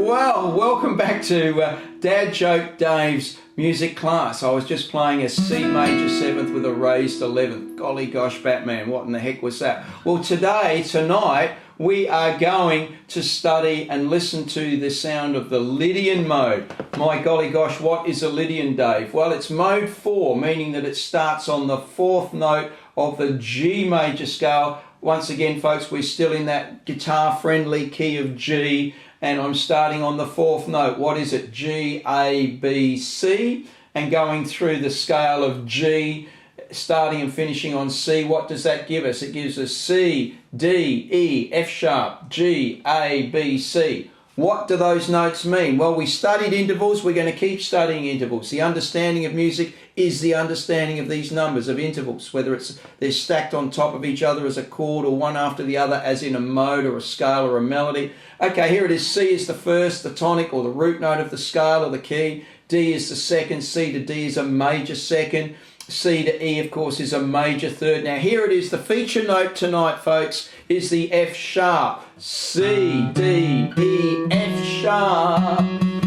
Well, welcome back to Dad Joke Dave's music class. I was just playing a C major 7th with a raised 11th. Golly gosh, Batman, what in the heck was that? Well, tonight, we are going to study and listen to the sound of the Lydian mode. My golly gosh, what is a Lydian, Dave? Well, it's mode 4, meaning that it starts on the 4th note of the G major scale. Once again, folks, we're still in that guitar-friendly key of G, and I'm starting on the 4th note. What is it? G, A, B, C, and going through the scale of G, starting and finishing on C. What does that give us? It gives us C, D, E, F sharp, G, A, B, C. What do those notes mean? Well, we studied intervals. We're going to keep studying intervals. The understanding of music is the understanding of these numbers of intervals, whether they're stacked on top of each other as a chord or one after the other as in a mode or a scale or a melody. Okay, here it is. C is the first, the tonic or the root note of the scale or the key. D is the second. C to D is a major second. C to E, of course, is a major third. Now, here it is. The feature note tonight, folks, is the F sharp. C, D, E, F sharp.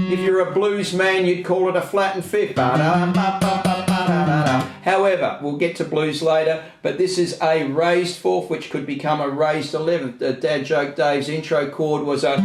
If you're a blues man, you'd call it a flattened fifth. However, we'll get to blues later, but this is a raised fourth, which could become a raised 11th. Dad Joke Dave's intro chord was a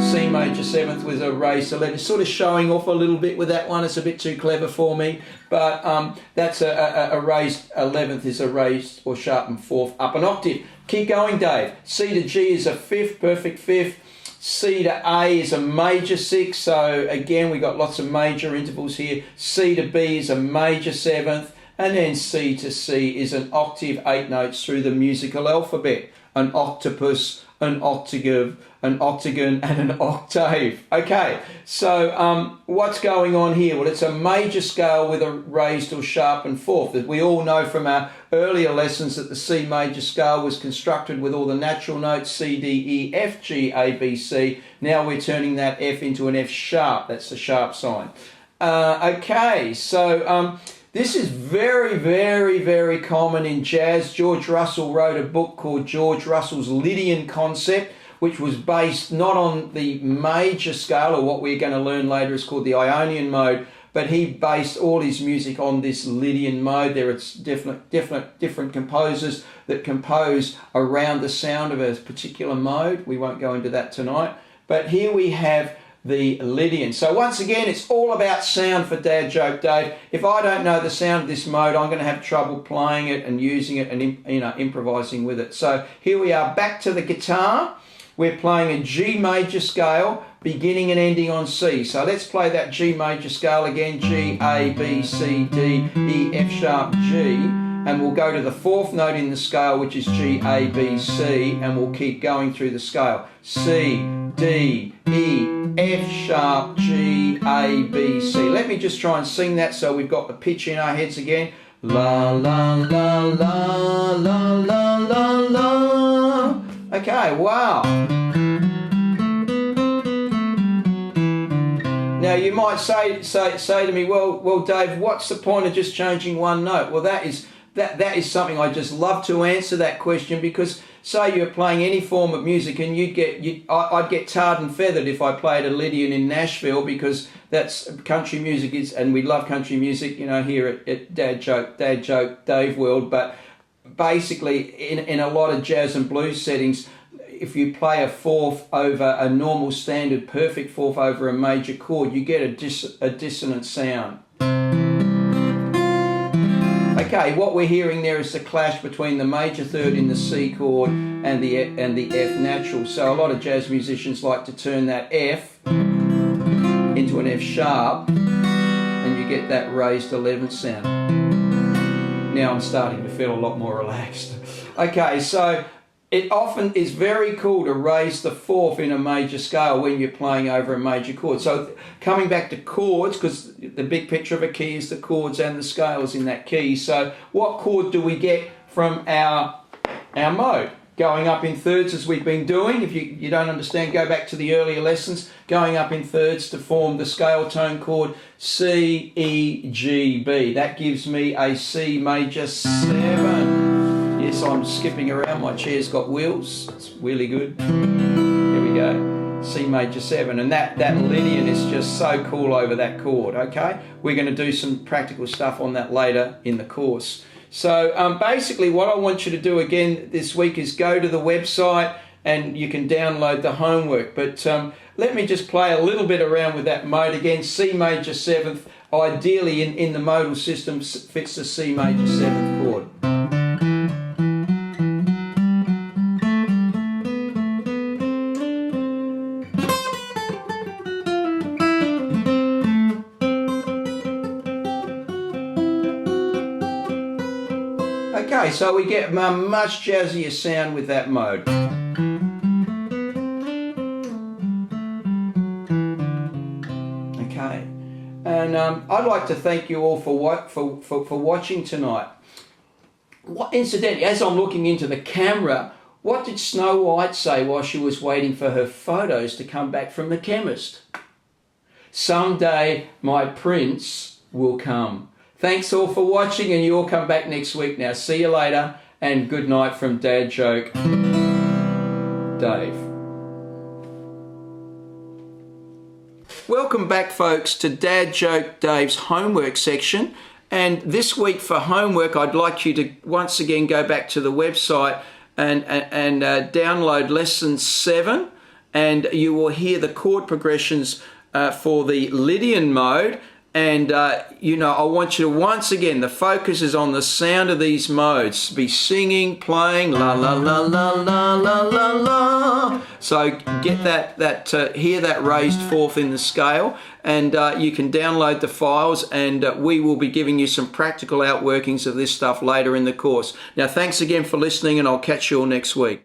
C major 7th with a raised 11th. Sort of showing off a little bit with that one. It's a bit too clever for me, but that's a raised 11th is a raised or sharpened fourth up an octave. Keep going, Dave. C to G is a fifth, perfect fifth. C to A is a major 6, so again we got lots of major intervals here. C to B is a major 7th, and then C to C is an octave, 8 notes through the musical alphabet. An octopus, an octave, an octagon, and an octave. Okay, so what's going on here? Well, it's a major scale with a raised or sharpened fourth. We all know from our earlier lessons that the C major scale was constructed with all the natural notes, C, D, E, F, G, A, B, C. Now we're turning that F into an F sharp. That's the sharp sign. Okay, so this is very, very, very common in jazz. George Russell wrote a book called George Russell's Lydian Concept, which was based not on the major scale, or what we're going to learn later is called the Ionian mode, but he based all his music on this Lydian mode. There are different composers that compose around the sound of a particular mode. We won't go into that tonight, but here we have the Lydian. So once again, it's all about sound for Dad Joke Dave. If I don't know the sound of this mode, I'm going to have trouble playing it and using it and improvising with it. So here we are, back to the guitar. We're playing a G major scale, beginning and ending on C. So let's play that G major scale again. G, A, B, C, D, E, F sharp, G. And we'll go to the 4th note in the scale, which is G, A, B, C, and we'll keep going through the scale. C, D, E, F sharp, G, A, B, C. Let me just try and sing that so we've got the pitch in our heads again. La, la, la, la, la, la, la, la. Okay, wow. Now you might say to me, well, Dave, what's the point of just changing one note? Well, that is something I just love to answer that question, because say you're playing any form of music and I'd get tarred and feathered if I played a Lydian in Nashville, because that's country music and we love country music, here at Dad Joke Dave World. But basically in a lot of jazz and blues settings, if you play a fourth over a normal standard perfect fourth over a major chord, you get a dissonant sound. Okay, what we're hearing there is the clash between the major third in the C chord and the F natural. So a lot of jazz musicians like to turn that F into an F sharp, and you get that raised 11th sound. Now I'm starting to feel a lot more relaxed. Okay, so it often is very cool to raise the fourth in a major scale when you're playing over a major chord. So coming back to chords, because the big picture of a key is the chords and the scales in that key. So what chord do we get from our mode? Going up in thirds, as we've been doing. If you don't understand, go back to the earlier lessons. Going up in thirds to form the scale tone chord C, E, G, B. That gives me a C major 7. Yes, I'm skipping around. My chair's got wheels. It's really good. Here we go. C major 7, and that Lydian is just so cool over that chord. Okay, we're going to do some practical stuff on that later in the course. So basically what I want you to do again this week is go to the website and you can download the homework. But let me just play a little bit around with that mode again. C major 7th, ideally in the modal system, fits the C major 7th chord. Okay, so we get a much jazzier sound with that mode. Okay, and I'd like to thank you all for watching tonight. Incidentally, as I'm looking into the camera, what did Snow White say while she was waiting for her photos to come back from the chemist? Someday my prince will come. Thanks all for watching, and you all come back next week now. See you later, and good night from Dad Joke Dave. Welcome back, folks, to Dad Joke Dave's homework section. And this week for homework, I'd like you to once again go back to the website and download lesson 7, and you will hear the chord progressions for the Lydian mode. And, I want you to, once again, the focus is on the sound of these modes. Be singing, playing, la, la, la, la, la, la, la, la. So get hear that raised fourth in the scale. And you can download the files, and we will be giving you some practical outworkings of this stuff later in the course. Now, thanks again for listening, and I'll catch you all next week.